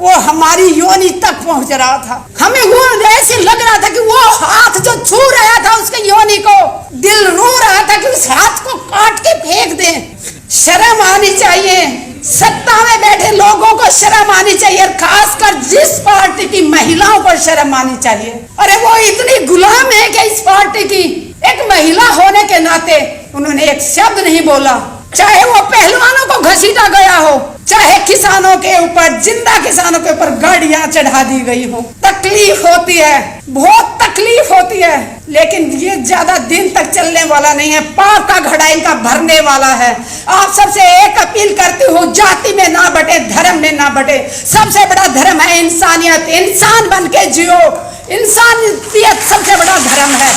वो हमारी योनि तक पहुंच रहा था। हमें वो ऐसे लग रहा था कि वो हाथ जो छू रहा था उसके योनि को, दिल रो रहा था कि उस हाथ को काट के फेंक दें। शर्म आनी चाहिए, सत्ता में बैठे लोगों को शर्म आनी चाहिए, खासकर जिस पार्टी की महिलाओं को शर्म आनी चाहिए। अरे वो इतनी गुलाम है कि इस पार्टी की, एक महिला होने के नाते उन्होंने एक शब्द नहीं बोला, चाहे वो पहलवानों को घसीटा गया हो, चाहे किसानों के ऊपर, जिंदा किसानों के ऊपर गाड़ियां चढ़ा दी गई हो। तकलीफ होती है, बहुत तकलीफ होती है, लेकिन ये ज्यादा दिन तक चलने वाला नहीं है। पाप का घड़ा इनका भरने वाला है। आप सबसे एक अपील करती हूँ, जाति में ना बटे, धर्म में ना बटे। सबसे बड़ा धर्म है इंसानियत, इंसान बन के जियो। इंसानियत सबसे बड़ा धर्म है।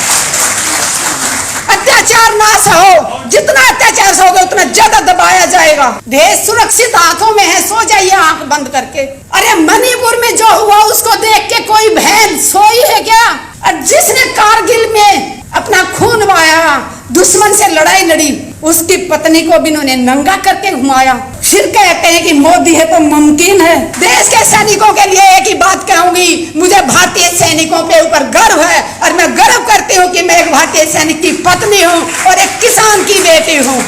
अत्याचार ना सहो, जितना अत्याचार सहोगे उतना ज्यादा दबाया जाएगा। देश सुरक्षित हाथों में है, सो जाइए आंख बंद करके। अरे मणिपुर में जो हुआ उसको देख के कोई बहन सोई है क्या? और जिसने कारगिल में अपना खून बहाया, दुश्मन से लड़ाई लड़ी, उसकी पत्नी को भी इन्होंने नंगा करके घुमाया। फिर कहते हैं कि मोदी है तो मुमकिन है। देश के सैनिकों के लिए एक ही बात कहूंगी, मुझे भारतीय सैनिकों पे ऊपर गर्व है और मैं गर्व करती हूँ कि मैं एक भारतीय सैनिक की पत्नी हूँ और एक किसान की बेटी हूँ।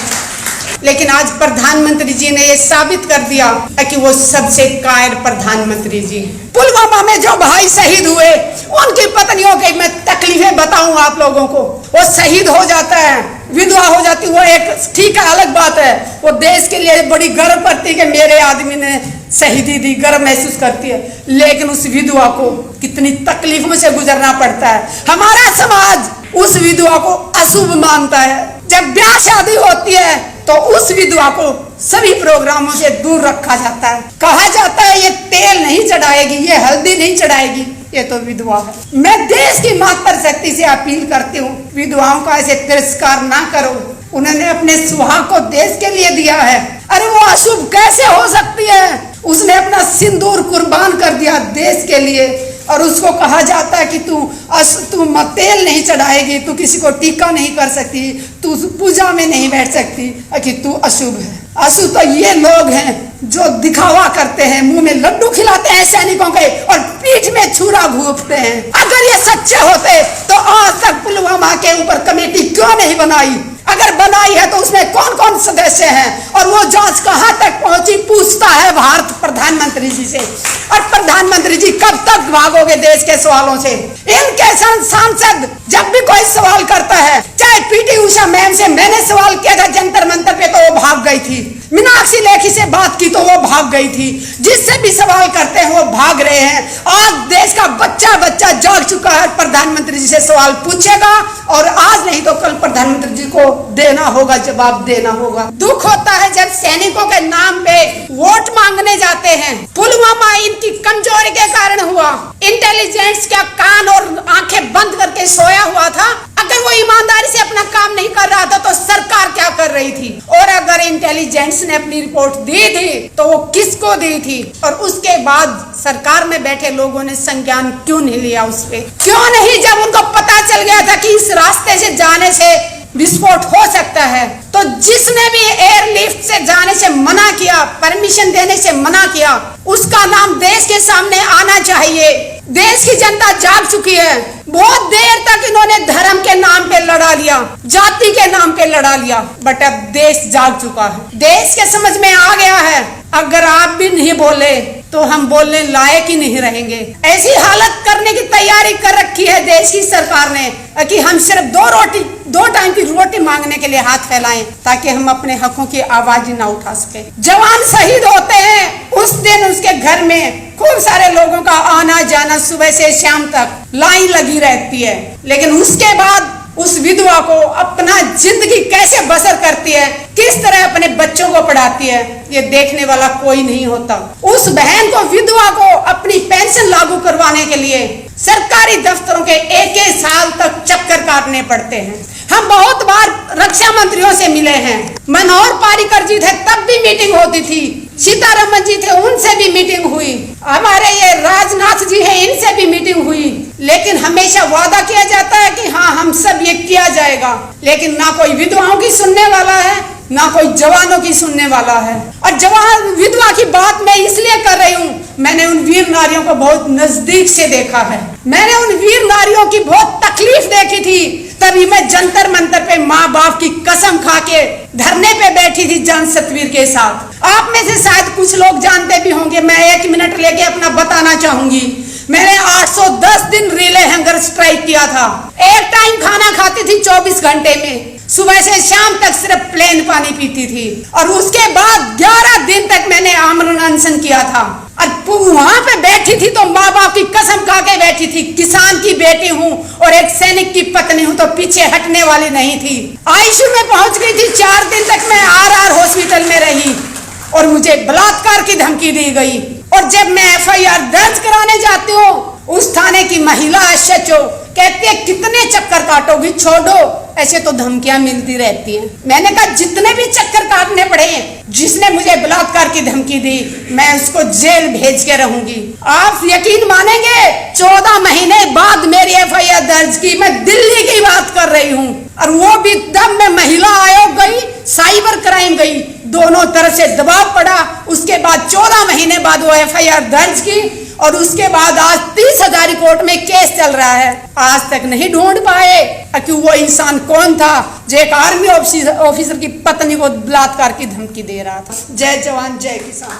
लेकिन आज प्रधानमंत्री जी ने ये साबित कर दिया कि वो सबसे कायर प्रधानमंत्री जी। पुलवामा में जो भाई शहीद हुए, उनकी पत्नियों की मैं तकलीफें बताऊं आप लोगों को। वो शहीद हो जाता है, विधवा हो जाती, वो एक ठीक है, अलग बात है। वो देश के लिए बड़ी गर्व करती है कि मेरे आदमी ने शहीदी दी, गर्व महसूस करती है। लेकिन उस विधवा को कितनी तकलीफों से गुजरना पड़ता है। हमारा समाज उस विधवा को अशुभ मानता है। जब ब्याह शादी होती है तो उस विधवा को सभी प्रोग्रामों से दूर रखा जाता है। कहा जाता है ये तेल नहीं चढ़ाएगी, ये हल्दी नहीं चढ़ाएगी, ये तो विधवा है। मैं देश की मातृशक्ति से अपील करती हूँ, विधवाओं का ऐसे तिरस्कार ना करो। उन्होंने अपने सुहाग को देश के लिए दिया है। अरे वो अशुभ कैसे हो सकती है? उसने अपना सिंदूर कुर्बान कर दिया देश के लिए, और उसको कहा जाता है कि तू तेल नहीं चढ़ाएगी, तू किसी को टीका नहीं कर सकती, तू पूजा में नहीं बैठ सकती, कि तू अशुभ है। अशुभ तो ये लोग हैं जो दिखावा करते हैं, मुंह में लड्डू खिलाते हैं सैनिकों के और पीठ में छुरा घूंपते हैं। अगर ये सच्चे होते तो आज तक पुलवामा के ऊपर कमेटी क्यों नहीं बनाई? अगर बनाई है तो उसमें कौन कौन सदस्य हैं और वो जांच कहां तक पहुंची, पूछता है भारत प्रधानमंत्री जी से। और प्रधानमंत्री जी कब तक भागोगे देश के सवालों से? इनके सांसद जब भी कोई सवाल करता है, चाहे पीटी उषा मैम से मैंने सवाल किया था जंतर मंतर पे तो वो भाग गई थी, मीनाक्षी लेखी से बात की तो वो भाग गई थी, जिससे भी सवाल करते हैं वो भाग रहे हैं। आज देश का बच्चा बच्चा जाग चुका है, प्रधानमंत्री जी से सवाल पूछेगा और आज नहीं तो कल प्रधानमंत्री जी को देना होगा, जवाब देना होगा। दुख होता है जब सैनिकों के नाम पे वोट मांगने जाते हैं। पुलवामा इनकी कमजोरी के कारण हुआ। इंटेलिजेंस का कान और आंखें बंद करके सोया हुआ था। अगर वो ईमानदारी से अपना काम नहीं कर रहा था तो सरकार क्या कर रही थी? और अगर इंटेलिजेंस ने अपनी रिपोर्ट दी थी तो वो किसको दी थी? और उसके बाद सरकार में बैठे लोगों ने संज्ञान क्यों नहीं लिया उस पे? क्यों नहीं? जब उनको पता चल गया था कि इस रास्ते से जाने से विस्फोट हो सकता है, तो जिसने भी एयरलिफ्ट से जाने से मना किया, परमिशन देने से मना किया, उसका नाम देश के सामने आना चाहिए। देश की जनता जाग चुकी है। बहुत देर तक इन्होंने धर्म के नाम पे लड़ा लिया, जाति के नाम पे लड़ा लिया, बट अब देश जाग चुका है। देश के समझ में आ गया है, अगर आप भी नहीं बोले तो हम बोलने लायक ही नहीं रहेंगे। ऐसी हालत करने की तैयारी कर रखी है देश की सरकार ने कि हम सिर्फ दो टाइम की रोटी मांगने के लिए हाथ फैलाएं ताकि हम अपने हकों की आवाज ना उठा सके। जवान शहीद होते हैं, उस दिन उसके घर में खूब सारे लोगों का आना जाना, सुबह से शाम तक लाइन लगी रहती है। लेकिन उसके बाद उस विधवा को अपना जिंदगी कैसे बसर करती है, किस तरह अपने बच्चों को पढ़ाती है, ये देखने वाला कोई नहीं होता। उस बहन को, विधवा को अपनी पेंशन लागू करवाने के लिए सरकारी दफ्तरों के एक साल तक चक्कर काटने पड़ते हैं। हम बहुत बार रक्षा मंत्रियों से मिले हैं, मनोहर पारिकर जी थे तब भी मीटिंग होती थी, सीतारमन जी थे उनसे भी मीटिंग हुई, हमारे ये राजनाथ जी हैं इनसे भी मीटिंग हुई, लेकिन हमेशा वादा किया जाता है कि हाँ हम सब ये किया जाएगा, लेकिन ना कोई विधवाओं की सुनने वाला है, ना कोई जवानों की सुनने वाला है। और जवान विधवा की बात मैं इसलिए कर रही हूँ, मैंने उन वीर नारियों को बहुत नजदीक से देखा है। मैंने उन वीर नारियों की बहुत तकलीफ देखी थी, तभी मैं जंतर मंतर पे माँ बाप की कसम खा के धरने पे बैठी थी जन सतवीर के साथ। आप में से शायद कुछ लोग जानते भी होंगे, मैं 1 मिनट लेके अपना बताना चाहूंगी। मैंने 810 दिन रिले हंगर स्ट्राइक किया था। एक टाइम खाना खाती थी 24 घंटे में, सुबह से शाम तक सिर्फ प्लेन पानी पीती थी। और उसके बाद 11 दिन तक मैंने आमरण अनशन किया था। और वहां पे बैठी थी तो माँ बाप की कसम खा के बैठी थी, किसान की बेटी हूँ और एक सैनिक की पत्नी हूँ तो पीछे हटने वाली नहीं थी। आईसीयू में पहुंच गई थी। 4 दिन तक मैं RR हॉस्पिटल में रही और मुझे बलात्कार की धमकी दी गई। और जब मैं FIR दर्ज कराने जाती हूँ, उस थाने की महिला SHO कहती है कितने चक्कर काटोगी, छोड़ो, ऐसे तो धमकियां मिलती रहती हैं। मैंने कहा जितने भी चक्कर काटने पड़े, जिसने मुझे बलात्कार की धमकी दी मैं उसको जेल भेज के रहूंगी। आप यकीन मानेंगे 14 महीने बाद मेरी FIR दर्ज की। मैं दिल्ली की बात कर रही हूँ, और वो भी तब मैं महिला आयोग गई, साइबर क्राइम गई, दोनों तरफ से दबाव पड़ा। उसके बाद 14 महीने बाद वो FIR दर्ज की और उसके बाद आज 30,000 कोर्ट में केस चल रहा है। आज तक नहीं ढूंढ पाए कि वो इंसान कौन था जो एक आर्मी ऑफिसर की पत्नी को बलात्कार की धमकी दे रहा था। जय जवान जय किसान।